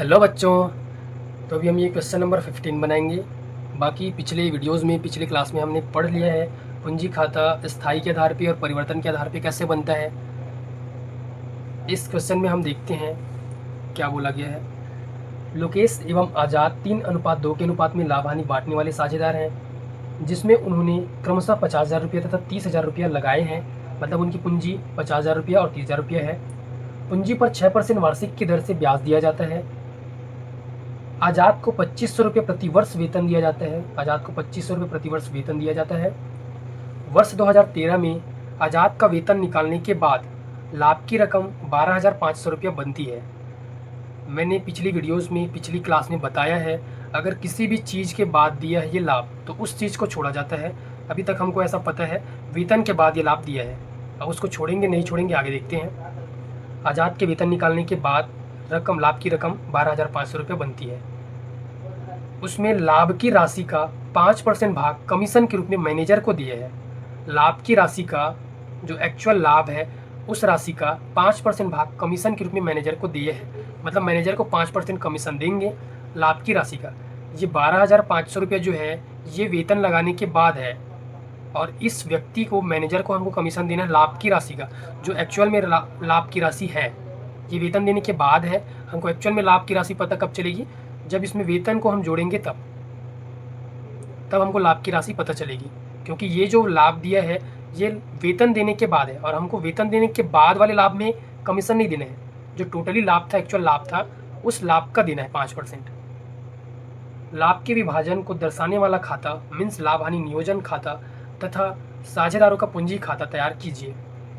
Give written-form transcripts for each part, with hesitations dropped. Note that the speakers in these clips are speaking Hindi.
हेलो बच्चों। तो अभी हम ये क्वेश्चन नंबर 15 बनाएंगे। बाकी पिछले वीडियोस में पिछले क्लास में हमने पढ़ लिया है पूंजी खाता स्थायी के आधार पे और परिवर्तन के आधार पे कैसे बनता है। इस क्वेश्चन में हम देखते हैं क्या बोला गया है। लोकेश एवं आज़ाद 3:2 के अनुपात में लाभ हानि बांटने वाले साझेदार हैं, जिसमें उन्होंने क्रमशः 50,000 रुपये तथा 30,000 रुपया लगाए हैं। मतलब उनकी पूंजी 50,000 रुपया और 30,000 रुपया है। पूंजी पर 6% वार्षिक की दर से ब्याज दिया जाता है। आज़ाद को 2500 रुपये प्रति वर्ष वेतन दिया जाता है। आज़ाद को 2500 रुपये प्रति वर्ष वेतन दिया जाता है। वर्ष 2013 में आज़ाद का वेतन निकालने के बाद लाभ की रकम 12,500 रुपया बनती है। मैंने पिछली वीडियोस में पिछली क्लास में बताया है, अगर किसी भी चीज़ के बाद दिया है ये लाभ तो उस चीज़ को छोड़ा जाता है। अभी तक हमको ऐसा पता है वेतन के बाद ये लाभ दिया है। अब उसको छोड़ेंगे नहीं छोड़ेंगे आगे देखते हैं। आज़ाद के वेतन निकालने के बाद लाभ की रकम 12,500 रुपये बनती है। उसमें लाभ की राशि का 5% भाग कमीशन के रूप में मैनेजर को दिए है। लाभ की राशि का जो एक्चुअल लाभ है उस राशि का 5% भाग कमीशन के रूप में मैनेजर को दिए है। मतलब मैनेजर को 5% कमीशन देंगे लाभ की राशि का। ये 12,500 रुपये जो है ये वेतन लगाने के बाद है, और इस व्यक्ति को मैनेजर को हमको कमीशन देना है लाभ की राशि का जो एक्चुअल में लाभ की राशि है। ये वेतन देने के बाद है। हमको एक्चुअल में लाभ की राशि पता कब चलेगी, जब इसमें वेतन को हम जोड़ेंगे तब हमको लाभ की राशि पता चलेगी। क्योंकि ये जो लाभ दिया है ये वेतन देने के बाद है, और हमको वेतन देने के बाद वाले लाभ में कमीशन नहीं देना है। जो टोटली लाभ था, एक्चुअल लाभ था, उस लाभ का देना है 5%। लाभ के विभाजन को दर्शाने वाला खाता मीन्स लाभ हानि नियोजन खाता तथा साझेदारों का पूंजी खाता तैयार कीजिए।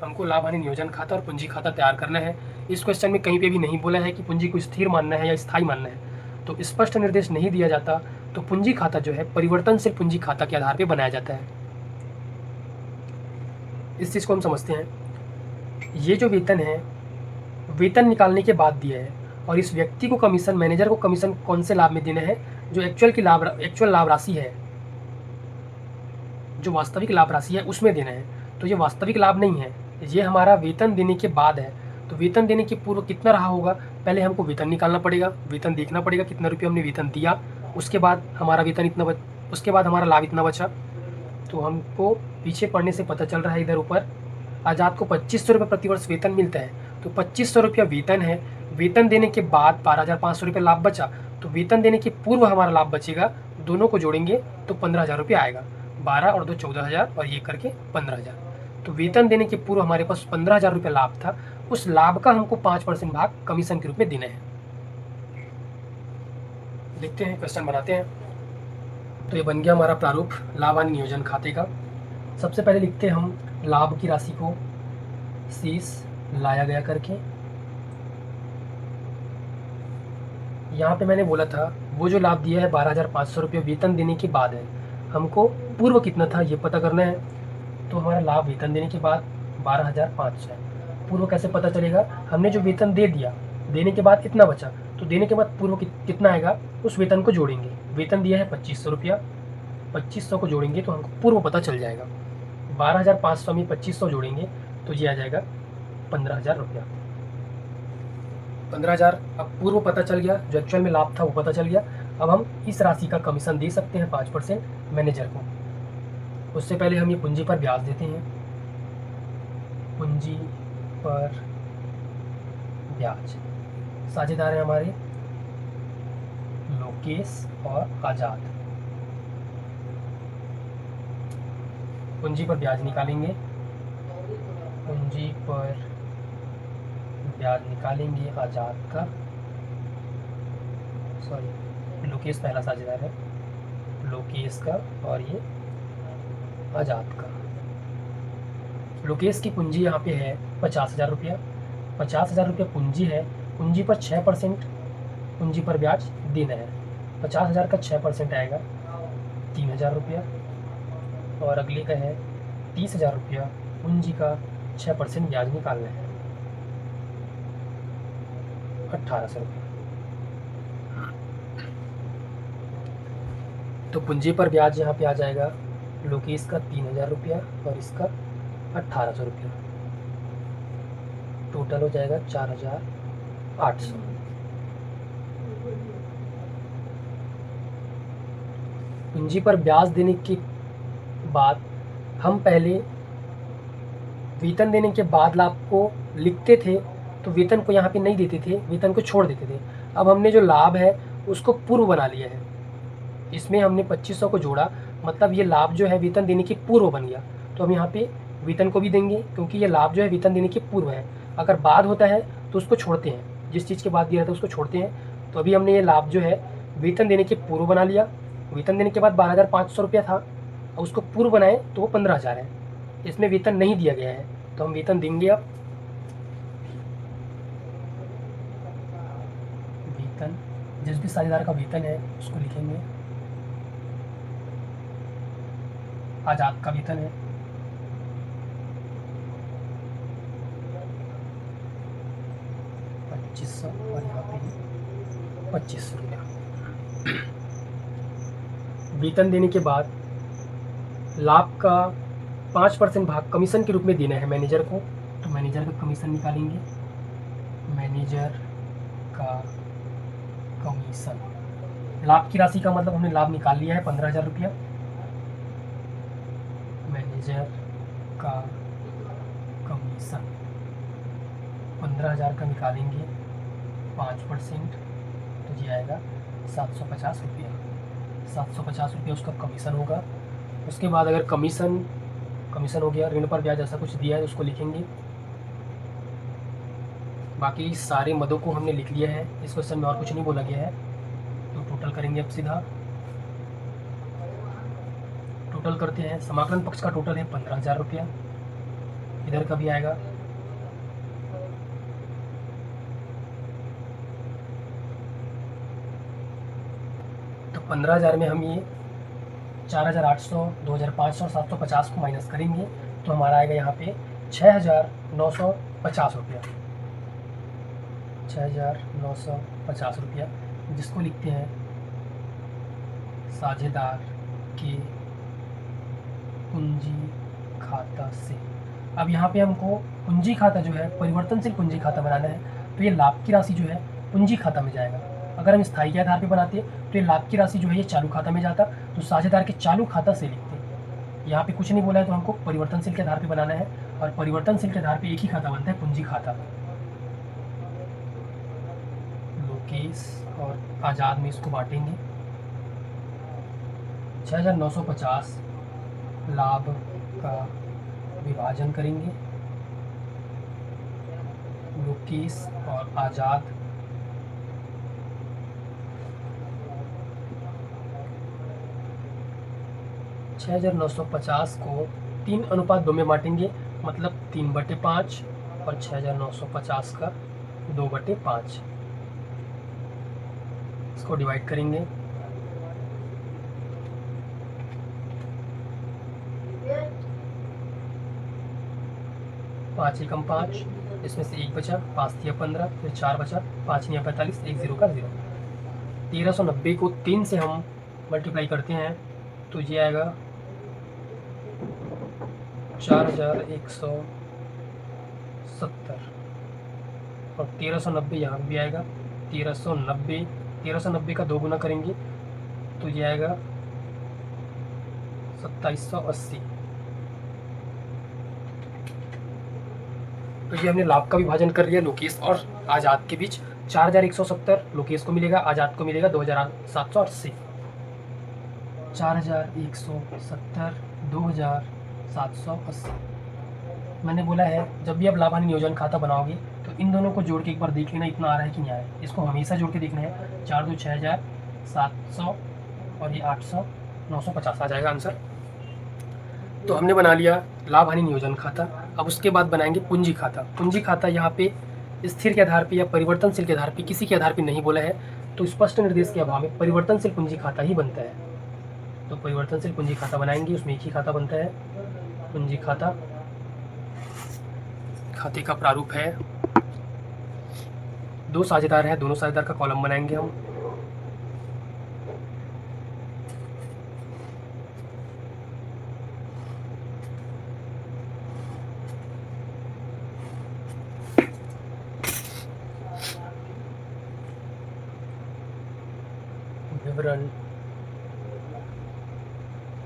हमको लाभ हानि नियोजन खाता और पूंजी खाता तैयार करना है। इस क्वेश्चन में कहीं पे भी नहीं बोला है कि पूंजी को स्थिर मानना है या स्थायी मानना है, तो स्पष्ट निर्देश नहीं दिया जाता। तो पूंजी खाता जो है परिवर्तनशील पूंजी खाता के आधार पर बनाया जाता है। इस चीज़ को हम समझते हैं। ये जो वेतन है वेतन निकालने के बाद दिया है, और इस व्यक्ति को कमीशन, मैनेजर को कमीशन कौन से लाभ में देना है, जो एक्चुअल लाभ राशि है, जो वास्तविक लाभ राशि है उसमें देना है। तो ये वास्तविक लाभ नहीं है, ये हमारा वेतन देने के बाद है। तो वेतन देने के पूर्व कितना रहा होगा, पहले हमको वेतन निकालना पड़ेगा, वेतन देखना पड़ेगा कितना रुपये हमने वेतन दिया, उसके बाद हमारा वेतन इतना उसके बाद हमारा लाभ इतना बचा। तो हमको पीछे पढ़ने से पता चल रहा है, इधर ऊपर आज़ाद को 2500 रुपये प्रति वर्ष वेतन मिलता है। तो 2500 रुपया वेतन है, वेतन देने के बाद 12,500 रुपये लाभ बचा। तो वेतन देने के पूर्व हमारा लाभ बचेगा, दोनों को जोड़ेंगे तो 15,000 रुपये आएगा। 12 और 2 14,000 और ये करके 15,000। तो वेतन देने के पूर्व हमारे पास 15,000 रुपये लाभ था। उस लाभ का हमको 5% भाग कमीशन के रूप में देना है। देखते हैं, क्वेश्चन बनाते हैं। तो ये बन गया हमारा प्रारूप लाभ हानि नियोजन खाते का। सबसे पहले लिखते हैं हम लाभ की राशि को शेष लाया गया करके। यहाँ पे मैंने बोला था वो जो लाभ दिया है 12,500 रुपये वेतन देने के बाद है, हमको पूर्व कितना था ये पता करना है। तो हमारा लाभ वेतन देने के बाद 12,500 है। पूर्व कैसे पता चलेगा, हमने जो वेतन दे दिया, देने के बाद इतना बचा, तो देने के बाद पूर्व कितना आएगा उस वेतन को जोड़ेंगे। वेतन दिया है 2500 रुपया, 2500 को जोड़ेंगे तो हमको पूर्व पता चल जाएगा। 12,500 में 2500 जोड़ेंगे तो ये आ जाएगा 15,000 रुपया। 15,000 अब पूर्व पता चल गया, जो एक्चुअल में लाभ था वो पता चल गया। अब हम इस राशि का कमीशन दे सकते हैं 5% मैनेजर को। उससे पहले हम ये पूंजी पर ब्याज देते हैं। पूंजी पर ब्याज, साझेदार हैं हमारे लोकेश और आज़ाद। पूंजी पर ब्याज निकालेंगे, पूंजी पर ब्याज निकालेंगे आज़ाद का, सॉरी लोकेश पहला साझेदार है, लोकेश का और ये आज़ाद का। लोकेश की पूंजी यहाँ पे है 50,000 रुपया। 50,000 रुपया पूंजी है, पूंजी पर 6% पूंजी पर ब्याज देना है। 50,000 का 6% आएगा 3,000 रुपया, और अगले का है 30,000 रुपया, पूंजी का 6% ब्याज निकालना है 1,800 रुपया। तो पूंजी पर ब्याज यहाँ पे आ जाएगा लोकेश का 3,000 रुपया और इसका 1,800 रुपया, टोटल हो जाएगा 4,800। पूंजी पर ब्याज देने के बाद हम पहले वेतन देने के बाद लाभ को लिखते थे, तो वेतन को यहाँ पे नहीं देते थे, वेतन को छोड़ देते थे। अब हमने जो लाभ है उसको पूर्व बना लिया है, इसमें हमने 2500 को जोड़ा, मतलब ये लाभ जो है वेतन देने के पूर्व बन गया। तो हम यहाँ पे वेतन को भी देंगे, क्योंकि ये लाभ जो है वेतन देने के पूर्व है। अगर बाद होता है तो उसको छोड़ते हैं, जिस चीज़ के बाद दिया था उसको छोड़ते हैं। तो अभी हमने ये लाभ जो है वेतन देने के पूर्व बना लिया। वेतन देने के बाद 12,500 रुपया था, और उसको पूर्व बनाए तो वो 15,000 है। इसमें वेतन नहीं दिया गया है, तो हम वेतन देंगे। अब वेतन, जिस भी साझेदार का वेतन है उसको लिखेंगे। आजाद का वेतन है 2500 और यहाँ पे 2500 रुपया। वेतन देने के बाद लाभ का 5% भाग कमीशन के रूप में देना है मैनेजर को, तो मैनेजर का कमीशन निकालेंगे। मैनेजर का कमीशन, लाभ की राशि का मतलब हमने लाभ निकाल लिया है 15,000 रुपया। मैनेजर का कमीशन 15,000 का निकालेंगे, 5%, तो ये आएगा 750 रुपया। 750 रुपया उसका कमीशन होगा। उसके बाद अगर कमीशन हो गया, ऋण पर ब्याज ऐसा कुछ दिया है उसको लिखेंगे। बाकी सारे मदों को हमने लिख लिया है, इस क्वेश्चन में और कुछ नहीं बोला गया है। तो टोटल करेंगे अब सीधा, टोटल करते हैं। समाकलन पक्ष का टोटल है 15,000 रुपया, इधर का भी आएगा। तो 15,000 में हम ये 4,800, 2,500 और 750 को माइनस करेंगे, तो हमारा आएगा यहाँ पे 6,950 रुपया। 6,950 रुपया, जिसको लिखते हैं साझेदार के पूंजी खाता से। अब यहाँ पे हमको पूंजी खाता जो है परिवर्तनशील पूंजी खाता बनाना है, तो ये लाभ की राशि जो है पूंजी खाता में जाएगा। अगर हम स्थायी के आधार पे बनाते तो ये लाभ की राशि जो है ये चालू खाता में जाता, तो साझेदार के चालू खाता से लिखते। यहाँ पे कुछ नहीं बोला है, तो हमको परिवर्तनशील के आधार पे बनाना है, और परिवर्तनशील के आधार पे एक ही खाता बनता है, पूंजी खाता। लोकेश और आज़ाद में इसको बांटेंगे। 6,950 लाभ का विभाजन करेंगे, लोकेश और आज़ाद। छः 6,950 को 3:2 में बांटेंगे, मतलब 3/5, और 6,950 का 2/5। इसको डिवाइड करेंगे। पाँच एकम 5, इसमें से 1 बचा, 5 दिया 15, फिर 4 बचा, 5 निया 45, 1 0 का 0। 1390 को 3 से हम मल्टीप्लाई करते हैं, तो ये आएगा 4,170, और 1390 यहाँ भी आएगा 1390। 1390 का 2 गुना करेंगे, तो ये आएगा 2780। तो ये हमने लाभ का विभाजन कर लिया लोकेश और आज़ाद के बीच। 4,170 लोकेश को मिलेगा, आज़ाद को मिलेगा 2,780। 4,170, 2,780। मैंने बोला है जब भी आप लाभ हानि नियोजन खाता बनाओगे तो इन दोनों को जोड़ के एक बार देख लेना इतना आ रहा है कि नहीं आ रहा है। इसको हमेशा जोड़ के देखना है। 4 2 6,700 और ये 800, 950 आ जाएगा आंसर। तो हमने बना लिया लाभ हानि नियोजन खाता। अब उसके बाद बनाएंगे पूंजी खाता। पूंजी खाता यहाँ पे स्थिर के आधार पे या परिवर्तनशील के आधार पे, किसी के आधार पे नहीं बोला है, तो स्पष्ट निर्देश के अभाव में परिवर्तनशील पूंजी खाता ही बनता है। तो परिवर्तनशील पूंजी खाता बनाएंगे, उसमें एक ही खाता बनता है, पूंजी खाता। खाते का प्रारूप है, 2 साझेदार है, दोनों साझेदार का कॉलम बनाएंगे हम। विवरण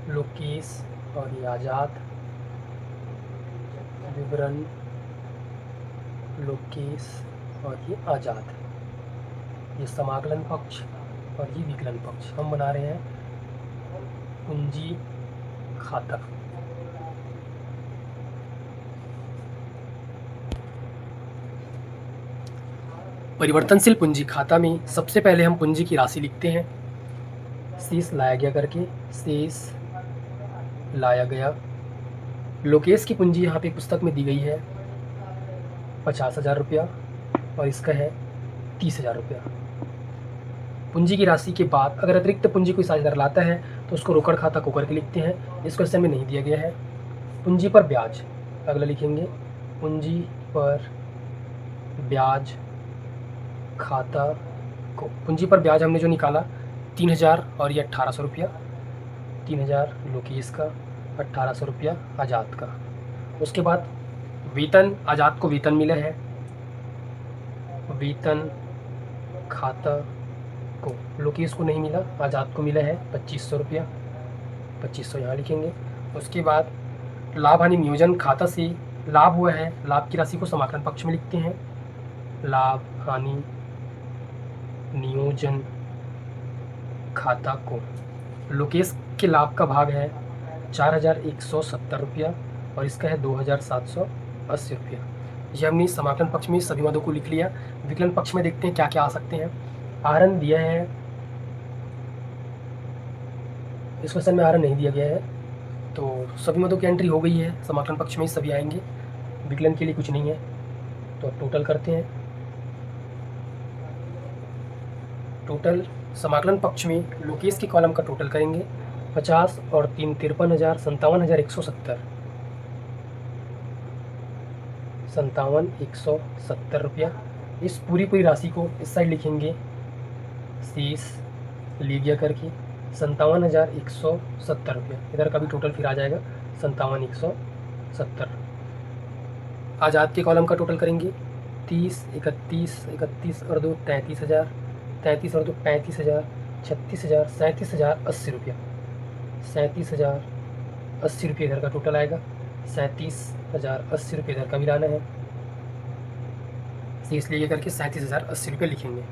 लोकेश और ये आज़ाद, विवरण लोकेश और ये आज़ाद, ये समाकलन पक्ष और ये विकलन पक्ष। हम बना रहे हैं पूंजी खाता। परिवर्तनशील पूंजी खाता में सबसे पहले हम पूंजी की राशि लिखते हैं, शेष लाया गया करके, शेष लाया गया। लोकेश की पूंजी यहाँ पे पुस्तक में दी गई है 50,000 रुपया और इसका है 30,000 रुपया। पूंजी की राशि के बाद अगर अतिरिक्त पूंजी कोई साझेदार लाता है तो उसको रोकड़ खाता को करके लिखते हैं, इस क्वेश्चन में नहीं दिया गया है। पूंजी पर ब्याज अगला लिखेंगे, पूंजी पर ब्याज खाता को। पूंजी पर ब्याज हमने जो निकाला 3,000 और ये 1,800 रुपया, 3,000 लोकेश का, 1,800 रुपया आज़ाद का। उसके बाद वेतन, आज़ाद को वेतन मिला है, वेतन खाता को। लोकेश को नहीं मिला, आज़ाद को मिला है 2,500 रुपया, 2,500 यहाँ लिखेंगे। उसके बाद लाभ हानि नियोजन खाता से लाभ हुआ है, लाभ की राशि को समाकलन पक्ष में लिखते हैं, लाभ हानि नियोजन खाता को। लोकेश के लाभ का भाग है 4,170 रुपया और इसका है 2,780 रुपया। ये हमने समाकलन पक्ष में सभी मदों को लिख लिया। विकलन पक्ष में देखते हैं क्या क्या आ सकते हैं। आहरण दिया है, इस क्वेश्चन में आहरण नहीं दिया गया है, तो सभी मदों की एंट्री हो गई है, समाकलन पक्ष में ही सभी आएंगे, विकलन के लिए कुछ नहीं है। तो टोटल करते हैं। टोटल समाकलन पक्ष में लोकेश के कॉलम का टोटल करेंगे 50 और 3 53,000, 57,170, 57,170 रुपया। इस पूरी राशि को इस साइड लिखेंगे, शेष ले गया करके 57,170 रुपया। इधर का भी टोटल फिर आ जाएगा 57,170। आज़ाद के कॉलम का टोटल करेंगे 30, 31, 31 और 2 33,000, 33 और 2 35,000, 36,000, 37,000 80 रुपया, 37,080 रुपये इधर का टोटल आएगा, 37,080 रुपये इधर का भी लाना है, शेष ले करके 37,080 रुपये लिखेंगे।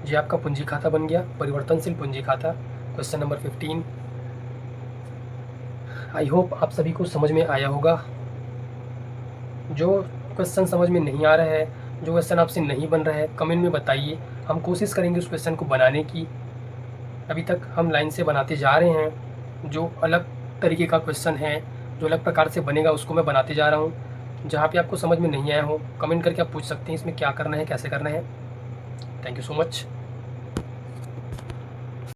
जी आपका पूंजी खाता बन गया, परिवर्तनशील पूंजी खाता, क्वेश्चन नंबर 15। आई होप आप सभी को समझ में आया होगा। जो क्वेश्चन समझ में नहीं आ रहा है, जो क्वेश्चन आपसे नहीं बन रहा है, कमेंट में बताइए, हम कोशिश करेंगे उस क्वेश्चन को बनाने की। अभी तक हम लाइन से बनाते जा रहे हैं, जो अलग तरीके का क्वेश्चन है, जो अलग प्रकार से बनेगा उसको मैं बनाते जा रहा हूँ। जहाँ पे आपको समझ में नहीं आया हो, कमेंट करके आप पूछ सकते हैं इसमें क्या करना है, कैसे करना है। Thank you so much.